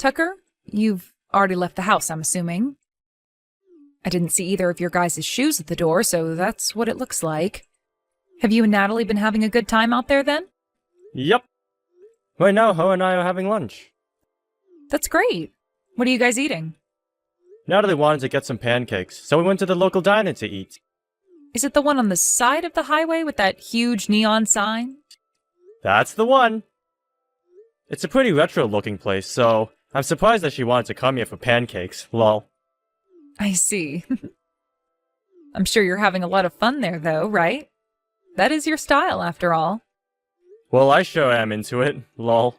Tucker, you've already left the house, I'm assuming. I didn't see either of your guys' shoes at the door, so that's what it looks like. Have you and Natalie been having a good time out there, then? Yep. Right now, Ho and I are having lunch. That's great. What are you guys eating? Natalie wanted to get some pancakes, so we went to the local diner to eat. Is it the one on the side of the highway with that huge neon sign? That's the one. It's a pretty retro-looking place, so I'm surprised that she wanted to come here for pancakes, lol. I see. I'm sure you're having a lot of fun there, though, right? That is your style, after all. Well, I sure am into it, lol.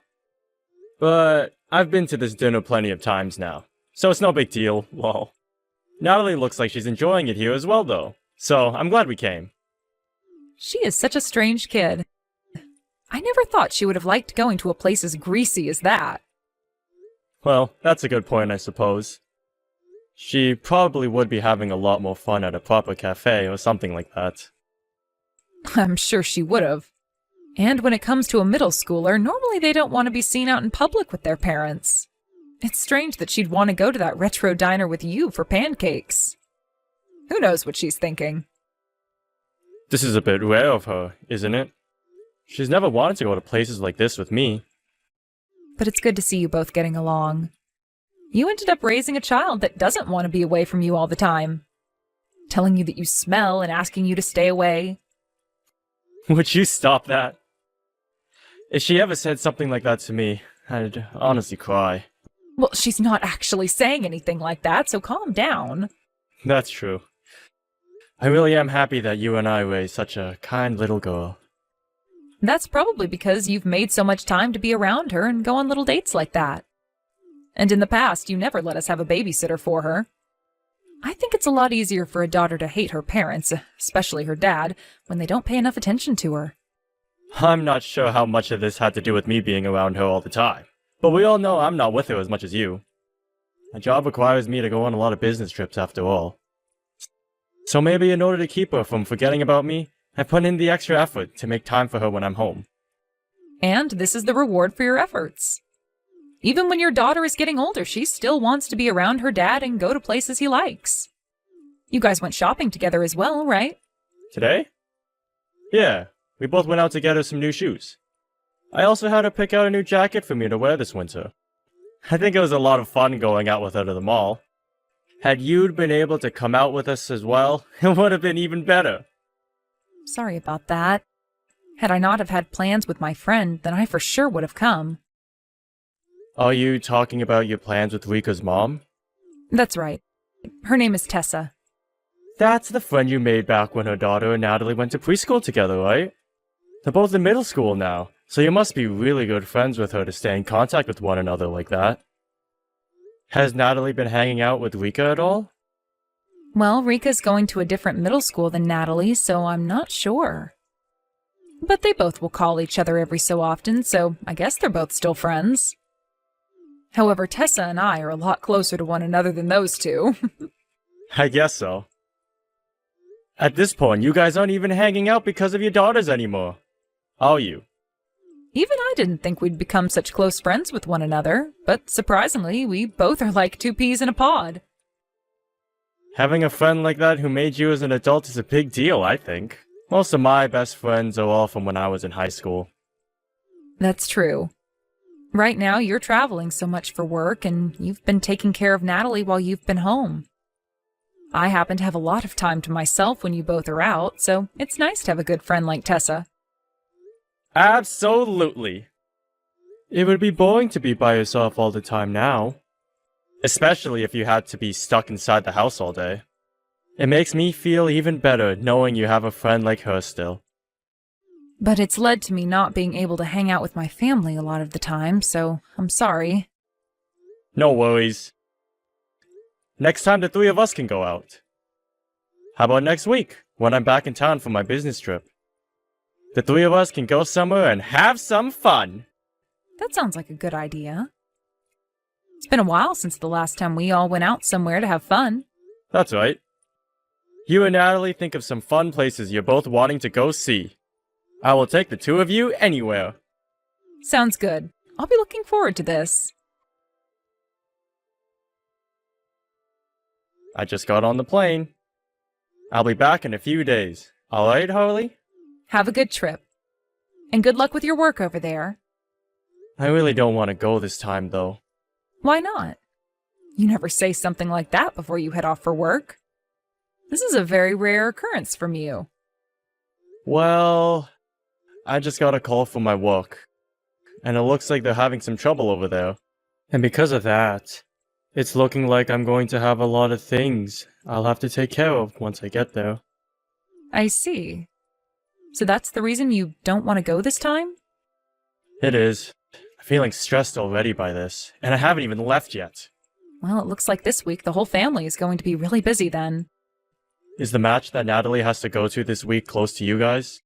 But I've been to this dinner plenty of times now, so it's no big deal, lol. Natalie looks like she's enjoying it here as well, though, so I'm glad we came. She is such a strange kid. I never thought she would have liked going to a place as greasy as that. Well, that's a good point, I suppose. She probably would be having a lot more fun at a proper cafe or something like that. I'm sure she would have. And when it comes to a middle schooler, normally they don't want to be seen out in public with their parents. It's strange that she'd want to go to that retro diner with you for pancakes. Who knows what she's thinking? This is a bit rare of her, isn't it? She's never wanted to go to places like this with me. But it's good to see you both getting along. You ended up raising a child that doesn't want to be away from you all the time. Telling you that you smell and asking you to stay away. Would you stop that? If she ever said something like that to me, I'd honestly cry. Well, she's not actually saying anything like that, so calm down. That's true. I really am happy that you and I raised such a kind little girl. That's probably because you've made so much time to be around her and go on little dates like that. And in the past, you never let us have a babysitter for her. I think it's a lot easier for a daughter to hate her parents, especially her dad, when they don't pay enough attention to her. I'm not sure how much of this had to do with me being around her all the time, but we all know I'm not with her as much as you. My job requires me to go on a lot of business trips after all. So maybe in order to keep her from forgetting about me, I put in the extra effort to make time for her when I'm home. And this is the reward for your efforts. Even when your daughter is getting older, she still wants to be around her dad and go to places he likes. You guys went shopping together as well, right? Today? Yeah, we both went out to get her some new shoes. I also had her pick out a new jacket for me to wear this winter. I think it was a lot of fun going out with her to the mall. Had you been able to come out with us as well, it would have been even better. Sorry about that. Had I not have had plans with my friend, then I for sure would have come. Are you talking about your plans with Rika's mom? That's right. Her name is Tessa. That's the friend you made back when her daughter and Natalie went to preschool together, right? They're both in middle school now, so you must be really good friends with her to stay in contact with one another like that. Has Natalie been hanging out with Rika at all? Well, Rika's going to a different middle school than Natalie, so I'm not sure. But they both will call each other every so often, so I guess they're both still friends. However, Tessa and I are a lot closer to one another than those two. I guess so. At this point, you guys aren't even hanging out because of your daughters anymore, are you? Even I didn't think we'd become such close friends with one another, but surprisingly, we both are like two peas in a pod. Having a friend like that who made you as an adult is a big deal, I think. Most of my best friends are all from when I was in high school. That's true. Right now, you're traveling so much for work, and you've been taking care of Natalie while you've been home. I happen to have a lot of time to myself when you both are out, so it's nice to have a good friend like Tessa. Absolutely. It would be boring to be by yourself all the time now. Especially if you had to be stuck inside the house all day. It makes me feel even better knowing you have a friend like her still. But it's led to me not being able to hang out with my family a lot of the time, so I'm sorry. No worries. Next time the three of us can go out. How about next week, when I'm back in town for my business trip? The three of us can go somewhere and have some fun. That sounds like a good idea. It's been a while since the last time we all went out somewhere to have fun. That's right. You and Natalie think of some fun places you're both wanting to go see. I will take the two of you anywhere. Sounds good. I'll be looking forward to this. I just got on the plane. I'll be back in a few days. Alright, Harley? Have a good trip. And good luck with your work over there. I really don't want to go this time, though. Why not? You never say something like that before you head off for work. This is a very rare occurrence from you. Well, I just got a call from my work, and it looks like they're having some trouble over there. And because of that, it's looking like I'm going to have a lot of things I'll have to take care of once I get there. I see. So that's the reason you don't want to go this time? It is. I'm feeling stressed already by this, and I haven't even left yet. Well, it looks like this week the whole family is going to be really busy then. Is the match that Natalie has to go to this week close to you guys?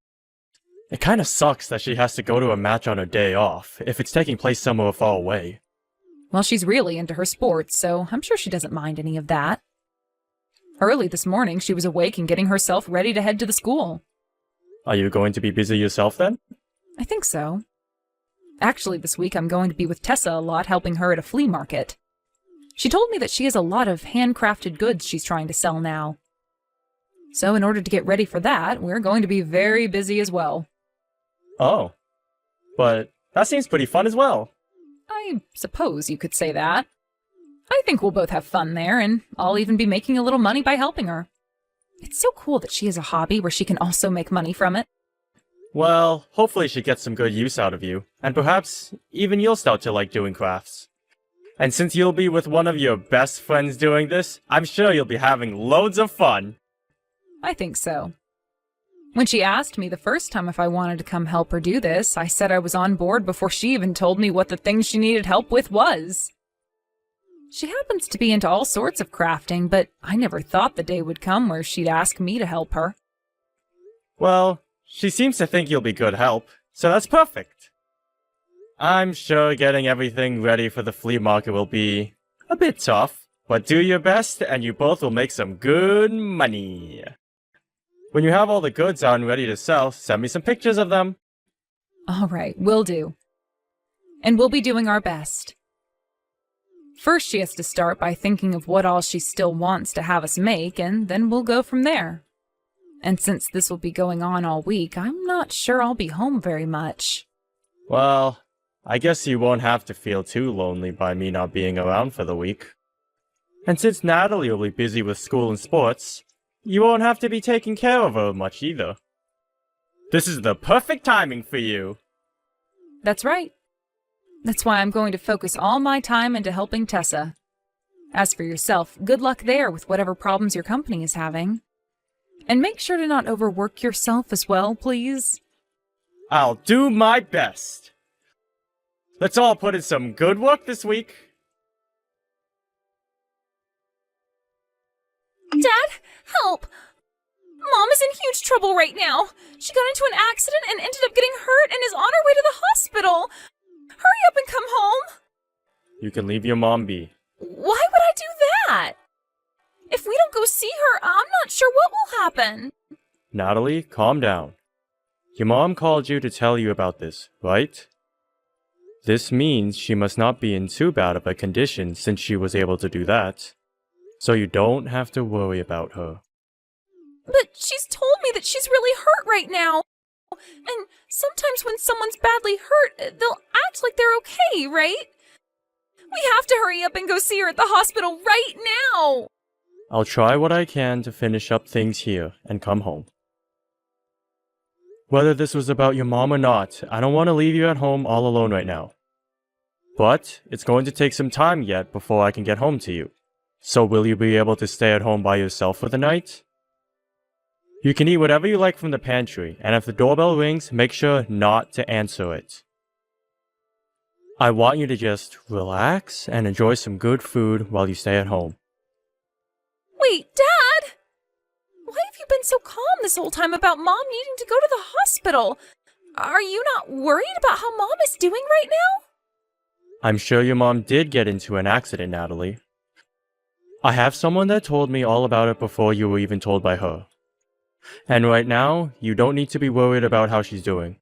It kinda sucks that she has to go to a match on her day off, if it's taking place somewhere far away. Well, she's really into her sports, so I'm sure she doesn't mind any of that. Early this morning, she was awake and getting herself ready to head to the school. Are you going to be busy yourself then? I think so. Actually, this week I'm going to be with Tessa a lot, helping her at a flea market. She told me that she has a lot of handcrafted goods she's trying to sell now. So in order to get ready for that, we're going to be very busy as well. Oh. But that seems pretty fun as well. I suppose you could say that. I think we'll both have fun there, and I'll even be making a little money by helping her. It's so cool that she has a hobby where she can also make money from it. Well, hopefully she gets some good use out of you, and perhaps even you'll start to like doing crafts. And since you'll be with one of your best friends doing this, I'm sure you'll be having loads of fun. I think so. When she asked me the first time if I wanted to come help her do this, I said I was on board before she even told me what the thing she needed help with was. She happens to be into all sorts of crafting, but I never thought the day would come where she'd ask me to help her. Well, she seems to think you'll be good help, so that's perfect. I'm sure getting everything ready for the flea market will be a bit tough, but do your best and you both will make some good money. When you have all the goods out and ready to sell, send me some pictures of them. All right, will do. And we'll be doing our best. First, she has to start by thinking of what all she still wants to have us make, and then we'll go from there. And since this will be going on all week, I'm not sure I'll be home very much. Well, I guess you won't have to feel too lonely by me not being around for the week. And since Natalie will be busy with school and sports, you won't have to be taking care of her much either. This is the perfect timing for you. That's right. That's why I'm going to focus all my time into helping Tessa. As for yourself, good luck there with whatever problems your company is having. And make sure to not overwork yourself as well, please. I'll do my best. Let's all put in some good work this week. Dad, help! Mom is in huge trouble right now. She got into an accident and ended up getting hurt and is on her way to the hospital. Hurry up and come home. You can leave your mom be. Why would I do that? If we don't go see her, I'm not sure what will happen. Natalie, calm down. Your mom called you to tell you about this, right? This means she must not be in too bad of a condition since she was able to do that. So you don't have to worry about her. But she's told me that she's really hurt right now. And sometimes when someone's badly hurt, they'll act like they're okay, right? We have to hurry up and go see her at the hospital right now. I'll try what I can to finish up things here and come home. Whether this was about your mom or not, I don't want to leave you at home all alone right now. But it's going to take some time yet before I can get home to you. So will you be able to stay at home by yourself for the night? You can eat whatever you like from the pantry, and if the doorbell rings, make sure not to answer it. I want you to just relax and enjoy some good food while you stay at home. Wait, Dad! Why have you been so calm this whole time about Mom needing to go to the hospital? Are you not worried about how Mom is doing right now? I'm sure your mom did get into an accident, Natalie. I have someone that told me all about it before you were even told by her. And right now, you don't need to be worried about how she's doing.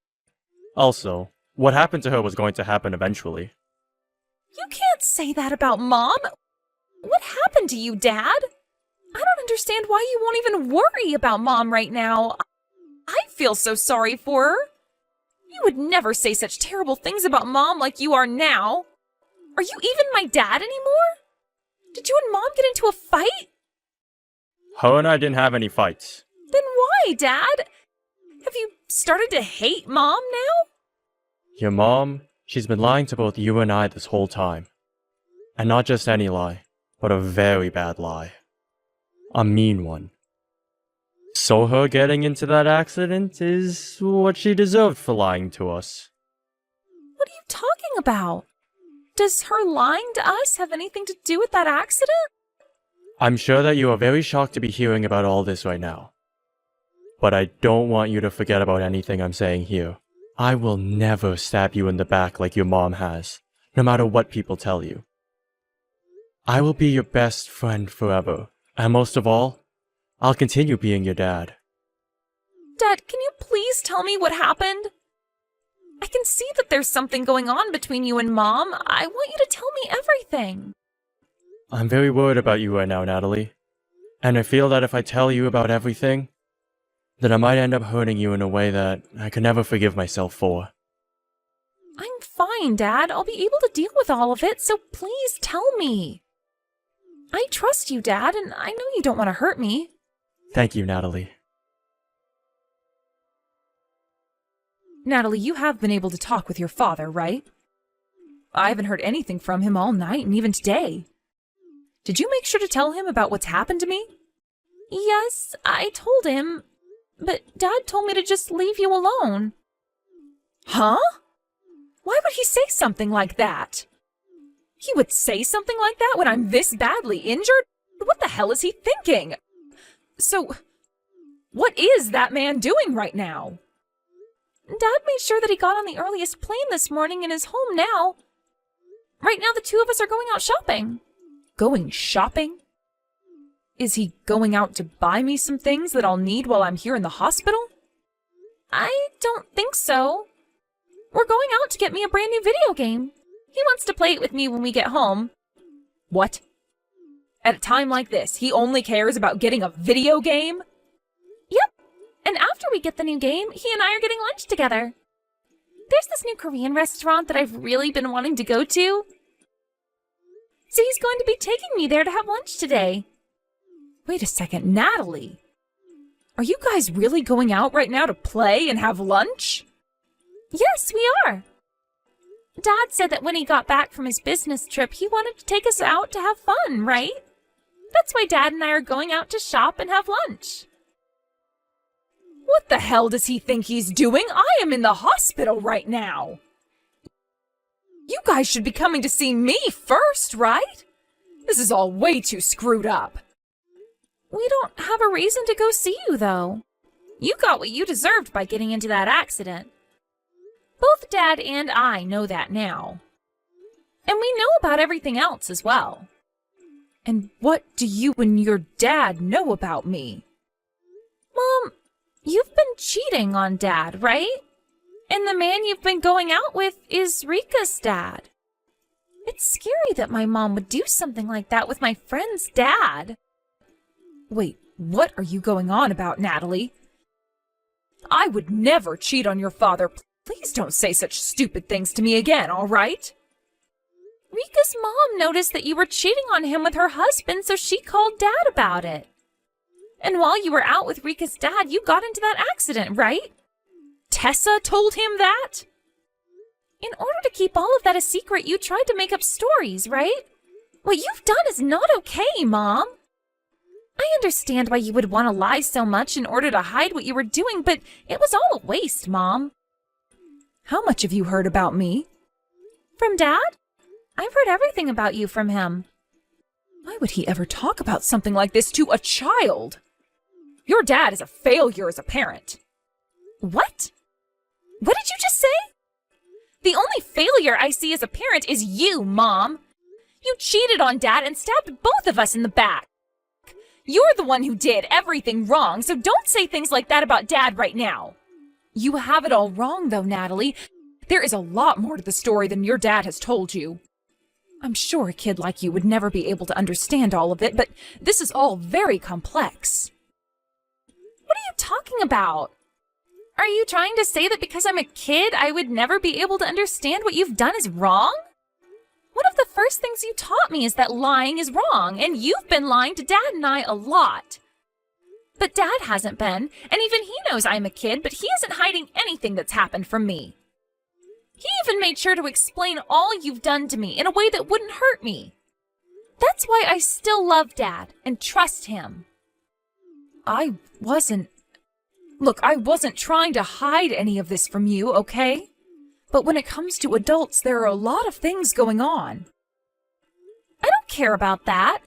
Also, what happened to her was going to happen eventually. You can't say that about Mom. What happened to you, Dad? I don't understand why you won't even worry about Mom right now. I feel so sorry for her. You would never say such terrible things about Mom like you are now. Are you even my dad anymore? Did you and Mom get into a fight? Her and I didn't have any fights. Then why, Dad? Have you started to hate Mom now? Your mom, she's been lying to both you and I this whole time. And not just any lie, but a very bad lie. A mean one. So her getting into that accident is what she deserved for lying to us. What are you talking about? Does her lying to us have anything to do with that accident? I'm sure that you are very shocked to be hearing about all this right now. But I don't want you to forget about anything I'm saying here. I will never stab you in the back like your mom has, no matter what people tell you. I will be your best friend forever, and most of all, I'll continue being your dad. Dad, can you please tell me what happened? I can see that there's something going on between you and Mom. I want you to tell me everything. I'm very worried about you right now, Natalie. And I feel that if I tell you about everything, then I might end up hurting you in a way that I could never forgive myself for. I'm fine, Dad. I'll be able to deal with all of it, so please tell me. I trust you, Dad, and I know you don't want to hurt me. Thank you, Natalie. Natalie, you have been able to talk with your father, right? I haven't heard anything from him all night and even today. Did you make sure to tell him about what's happened to me? Yes, I told him, but Dad told me to just leave you alone. Huh? Why would he say something like that? He would say something like that when I'm this badly injured? What the hell is he thinking? So, what is that man doing right now? Dad made sure that he got on the earliest plane this morning and is home now. Right now, the two of us are going out shopping. Going shopping? Is he going out to buy me some things that I'll need while I'm here in the hospital? I don't think so. We're going out to get me a brand new video game. He wants to play it with me when we get home. What? At a time like this, he only cares about getting a video game? Yep. And after we get the new game, he and I are getting lunch together. There's this new Korean restaurant that I've really been wanting to go to. So he's going to be taking me there to have lunch today. Wait a second, Natalie. Are you guys really going out right now to play and have lunch? Yes, we are. Dad said that when he got back from his business trip, he wanted to take us out to have fun, right? That's why Dad and I are going out to shop and have lunch. What the hell does he think he's doing? I am in the hospital right now. You guys should be coming to see me first, right? This is all way too screwed up. We don't have a reason to go see you, though. You got what you deserved by getting into that accident. Both Dad and I know that now. And we know about everything else as well. And what do you and your dad know about me? Mom, you've been cheating on Dad, right? And the man you've been going out with is Rika's dad. It's scary that my mom would do something like that with my friend's dad. Wait, what are you going on about, Natalie? I would never cheat on your father. Please don't say such stupid things to me again, all right? Rika's mom noticed that you were cheating on him with her husband, so she called Dad about it. And while you were out with Rika's dad, you got into that accident, right? Tessa told him that? In order to keep all of that a secret, you tried to make up stories, right? What you've done is not okay, Mom. I understand why you would want to lie so much in order to hide what you were doing, but it was all a waste, Mom. How much have you heard about me? From Dad? I've heard everything about you from him. Why would he ever talk about something like this to a child? Your dad is a failure as a parent. What? What did you just say? The only failure I see as a parent is you, Mom. You cheated on Dad and stabbed both of us in the back. You're the one who did everything wrong, so don't say things like that about Dad right now. You have it all wrong, though, Natalie. There is a lot more to the story than your dad has told you. I'm sure a kid like you would never be able to understand all of it, but this is all very complex. What are you talking about? Are you trying to say that because I'm a kid, I would never be able to understand what you've done is wrong? One of the first things you taught me is that lying is wrong, and you've been lying to Dad and I a lot. But Dad hasn't been, and even he knows I'm a kid, but he isn't hiding anything that's happened from me. He even made sure to explain all you've done to me in a way that wouldn't hurt me. That's why I still love Dad and trust him. I wasn't trying to hide any of this from you, okay? But when it comes to adults, there are a lot of things going on. I don't care about that.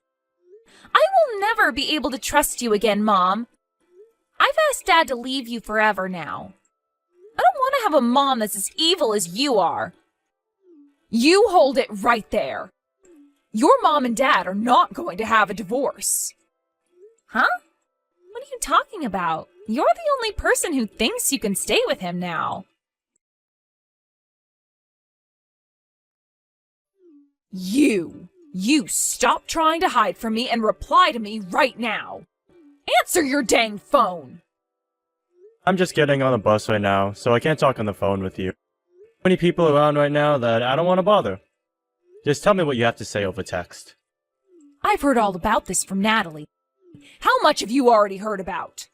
I will never be able to trust you again, Mom. I've asked Dad to leave you forever now. I don't want to have a mom that's as evil as you are. You hold it right there. Your mom and Dad are not going to have a divorce. Huh? What are you talking about? You're the only person who thinks you can stay with him now. You stop trying to hide from me and reply to me right now. Answer your dang phone. I'm just getting on a bus right now, so I can't talk on the phone with you. Many people around right now that I don't want to bother. Just tell me what you have to say over text. I've heard all about this from Natalie. How much have you already heard about?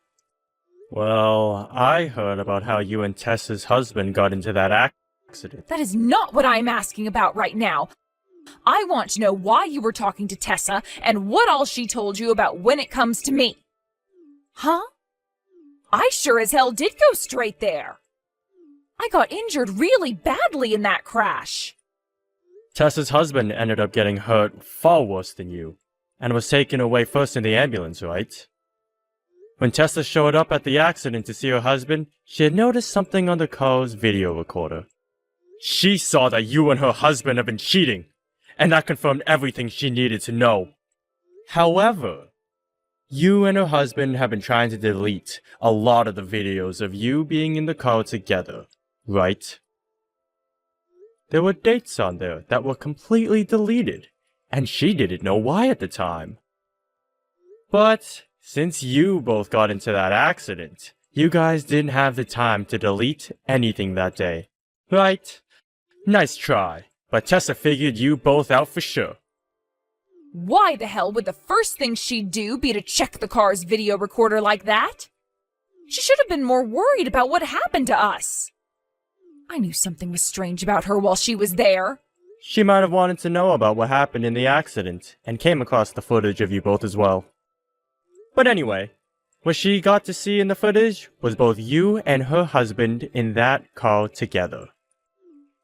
Well, I heard about how you and Tessa's husband got into that accident. That is not what I'm asking about right now. I want to know why you were talking to Tessa and what all she told you about when it comes to me. Huh? I sure as hell did go straight there. I got injured really badly in that crash. Tessa's husband ended up getting hurt far worse than you, and was taken away first in the ambulance, right? When Tessa showed up at the accident to see her husband, she had noticed something on the car's video recorder. She saw that you and her husband have been cheating, and that confirmed everything she needed to know. However, you and her husband have been trying to delete a lot of the videos of you being in the car together, right? There were dates on there that were completely deleted, and she didn't know why at the time. But since you both got into that accident, you guys didn't have the time to delete anything that day, right? Nice try, but Tessa figured you both out for sure. Why the hell would the first thing she'd do be to check the car's video recorder like that? She should have been more worried about what happened to us. I knew something was strange about her while she was there. She might have wanted to know about what happened in the accident, and came across the footage of you both as well. But anyway, what she got to see in the footage was both you and her husband in that car together.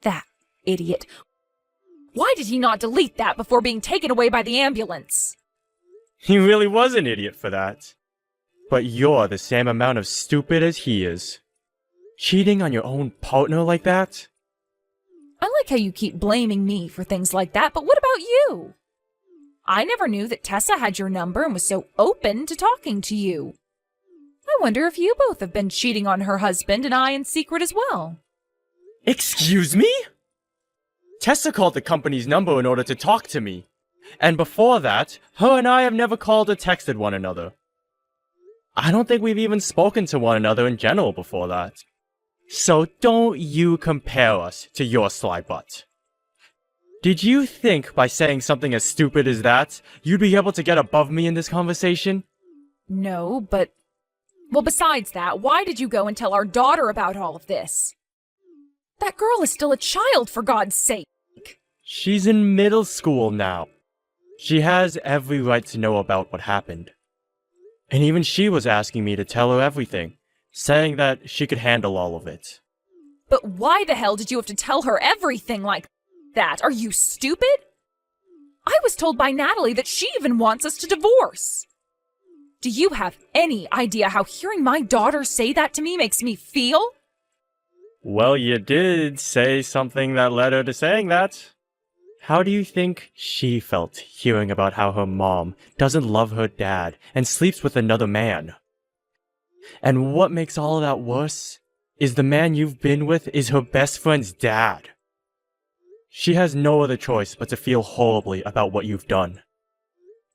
That idiot. Why did he not delete that before being taken away by the ambulance? He really was an idiot for that. But you're the same amount of stupid as he is. Cheating on your own partner like that? I like how you keep blaming me for things like that, but what about you? I never knew that Tessa had your number and was so open to talking to you. I wonder if you both have been cheating on her husband and I in secret as well. Excuse me? Tessa called the company's number in order to talk to me. And before that, her and I have never called or texted one another. I don't think we've even spoken to one another in general before that. So don't you compare us to your sly butt. Did you think by saying something as stupid as that, you'd be able to get above me in this conversation? No, but... Well, besides that, why did you go and tell our daughter about all of this? That girl is still a child, for God's sake. She's in middle school now. She has every right to know about what happened. And even she was asking me to tell her everything, saying that she could handle all of it. But why the hell did you have to tell her everything like that? Are you stupid? I was told by Natalie that she even wants us to divorce. Do you have any idea how hearing my daughter say that to me makes me feel? Well, you did say something that led her to saying that. How do you think she felt hearing about how her mom doesn't love her dad and sleeps with another man? And what makes all of that worse is the man you've been with is her best friend's dad. She has no other choice but to feel horribly about what you've done.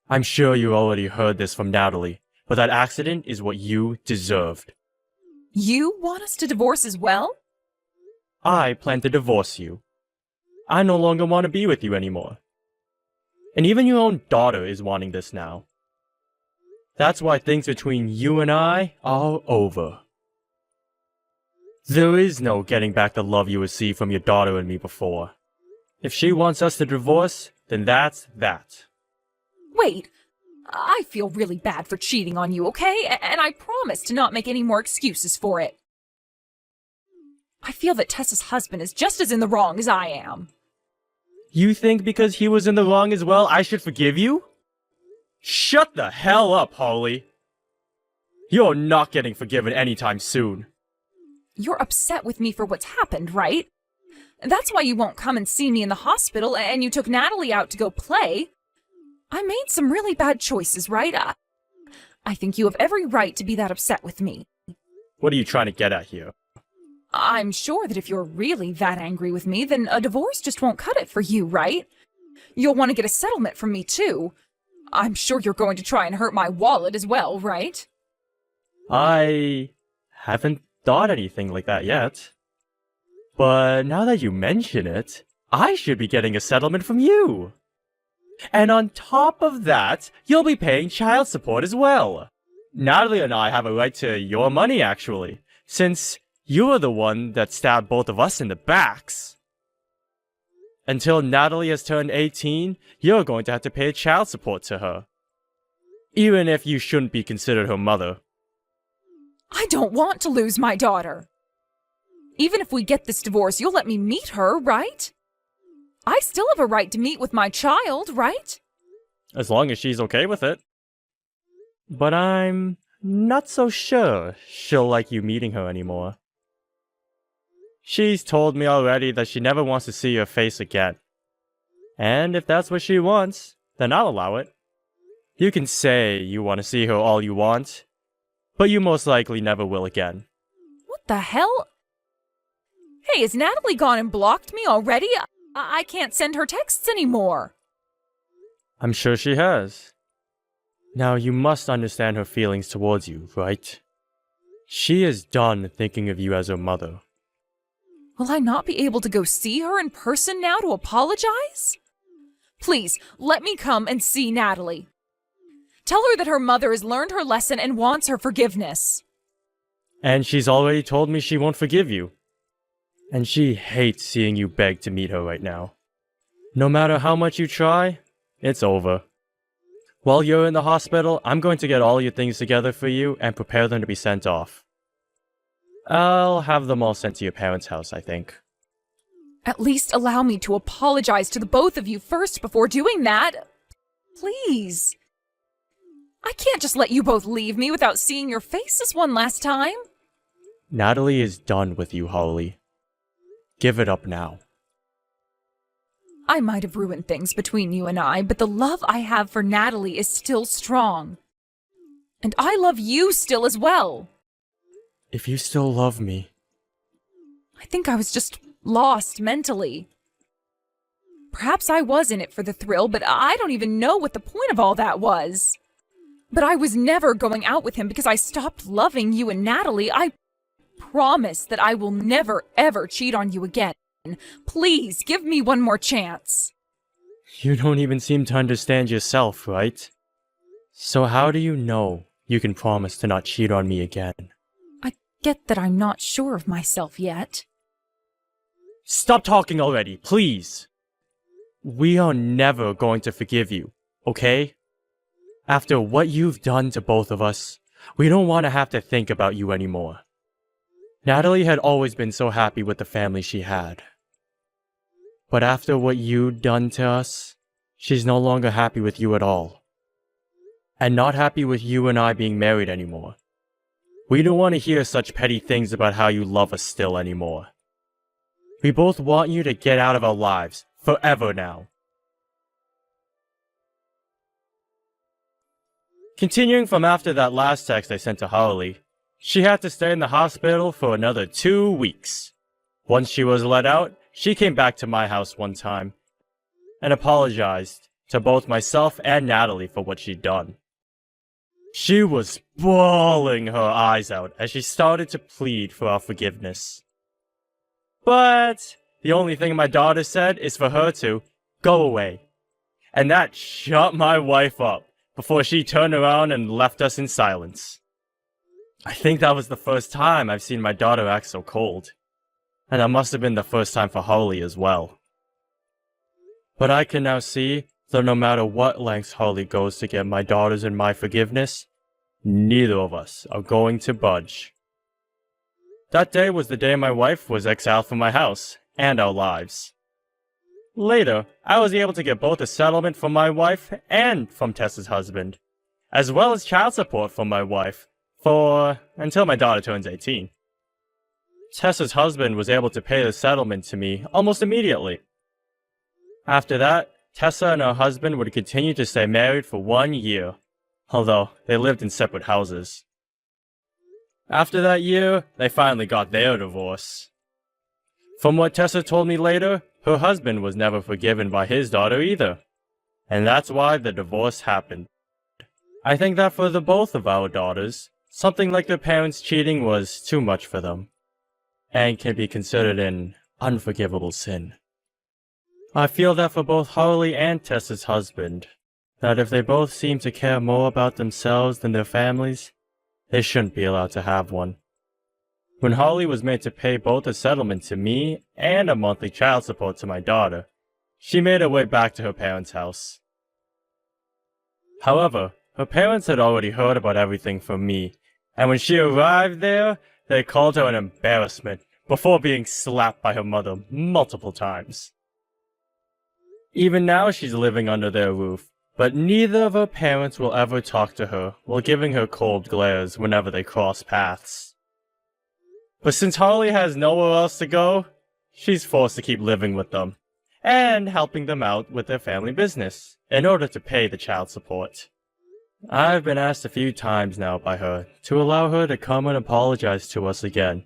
I'm sure you already heard this from Natalie, but that accident is what you deserved. You want us to divorce as well? I plan to divorce you. I no longer want to be with you anymore. And even your own daughter is wanting this now. That's why things between you and I are over. There is no getting back the love you received from your daughter and me before. If she wants us to divorce, then that's that. Wait, I feel really bad for cheating on you, okay? And I promise to not make any more excuses for it. I feel that Tessa's husband is just as in the wrong as I am. You think because he was in the wrong as well, I should forgive you? Shut the hell up, Holly. You're not getting forgiven anytime soon. You're upset with me for what's happened, right? That's why you won't come and see me in the hospital and you took Natalie out to go play. I made some really bad choices, right? I think you have every right to be that upset with me. What are you trying to get at here? I'm sure that if you're really that angry with me, then a divorce just won't cut it for you, right? You'll want to get a settlement from me, too. I'm sure you're going to try and hurt my wallet as well, right? I haven't thought anything like that yet. But now that you mention it, I should be getting a settlement from you. And on top of that, you'll be paying child support as well. Natalie and I have a right to your money, actually, since you're the one that stabbed both of us in the backs. Until Natalie has turned 18, you're going to have to pay child support to her. Even if you shouldn't be considered her mother. I don't want to lose my daughter. Even if we get this divorce, you'll let me meet her, right? I still have a right to meet with my child, right? As long as she's okay with it. But I'm not so sure she'll like you meeting her anymore. She's told me already that she never wants to see your face again. And if that's what she wants, then I'll allow it. You can say you want to see her all you want, but you most likely never will again. What the hell? Hey, has Natalie gone and blocked me already? I can't send her texts anymore. I'm sure she has. Now you must understand her feelings towards you, right? She is done thinking of you as her mother. Will I not be able to go see her in person now to apologize? Please, let me come and see Natalie. Tell her that her mother has learned her lesson and wants her forgiveness. And she's already told me she won't forgive you. And she hates seeing you beg to meet her right now. No matter how much you try, it's over. While you're in the hospital, I'm going to get all your things together for you and prepare them to be sent off. I'll have them all sent to your parents' house, I think. At least allow me to apologize to the both of you first before doing that. Please. I can't just let you both leave me without seeing your faces one last time. Natalie is done with you, Holly. Give it up now. I might have ruined things between you and I, but the love I have for Natalie is still strong. And I love you still as well. If you still love me... I think I was just lost mentally. Perhaps I was in it for the thrill, but I don't even know what the point of all that was. But I was never going out with him because I stopped loving you and Natalie. I promise that I will never, ever cheat on you again. Please, give me one more chance. You don't even seem to understand yourself, right? So how do you know you can promise to not cheat on me again? I get that I'm not sure of myself yet. Stop talking already, please! We are never going to forgive you, okay? After what you've done to both of us, we don't want to have to think about you anymore. Natalie had always been so happy with the family she had. But after what you'd done to us, she's no longer happy with you at all. And not happy with you and I being married anymore. We don't want to hear such petty things about how you love us still anymore. We both want you to get out of our lives, forever now. Continuing from after that last text I sent to Harley, she had to stay in the hospital for another 2 weeks. Once she was let out, she came back to my house one time and apologized to both myself and Natalie for what she'd done. She was bawling her eyes out as she started to plead for our forgiveness. But the only thing my daughter said is for her to go away. And that shut my wife up before she turned around and left us in silence. I think that was the first time I've seen my daughter act so cold. And that must have been the first time for Harley as well. But I can now see that no matter what lengths Harley goes to get my daughters and my forgiveness, neither of us are going to budge. That day was the day my wife was exiled from my house and our lives. Later, I was able to get both a settlement from my wife and from Tessa's husband, as well as child support from my wife until my daughter turns 18. Tessa's husband was able to pay the settlement to me almost immediately. After that, Tessa and her husband would continue to stay married for 1 year, although they lived in separate houses. After that year, they finally got their divorce. From what Tessa told me later, her husband was never forgiven by his daughter either, and that's why the divorce happened. I think that for the both of our daughters, something like their parents cheating was too much for them, and can be considered an unforgivable sin. I feel that for both Harley and Tessa's husband, that if they both seem to care more about themselves than their families, they shouldn't be allowed to have one. When Harley was made to pay both a settlement to me and a monthly child support to my daughter, she made her way back to her parents' house. However, her parents had already heard about everything from me, and when she arrived there, they called her an embarrassment before being slapped by her mother multiple times. Even now she's living under their roof, but neither of her parents will ever talk to her while giving her cold glares whenever they cross paths. But since Harley has nowhere else to go, she's forced to keep living with them, and helping them out with their family business, in order to pay the child support. I've been asked a few times now by her to allow her to come and apologize to us again,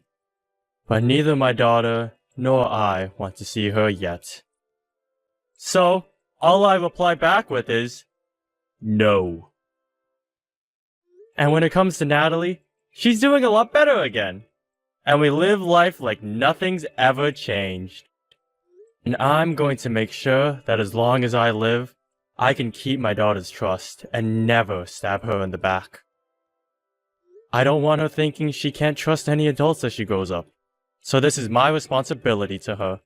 but neither my daughter nor I want to see her yet. So, all I reply back with is, no. And when it comes to Natalie, she's doing a lot better again. And we live life like nothing's ever changed. And I'm going to make sure that as long as I live, I can keep my daughter's trust and never stab her in the back. I don't want her thinking she can't trust any adults as she grows up. So this is my responsibility to her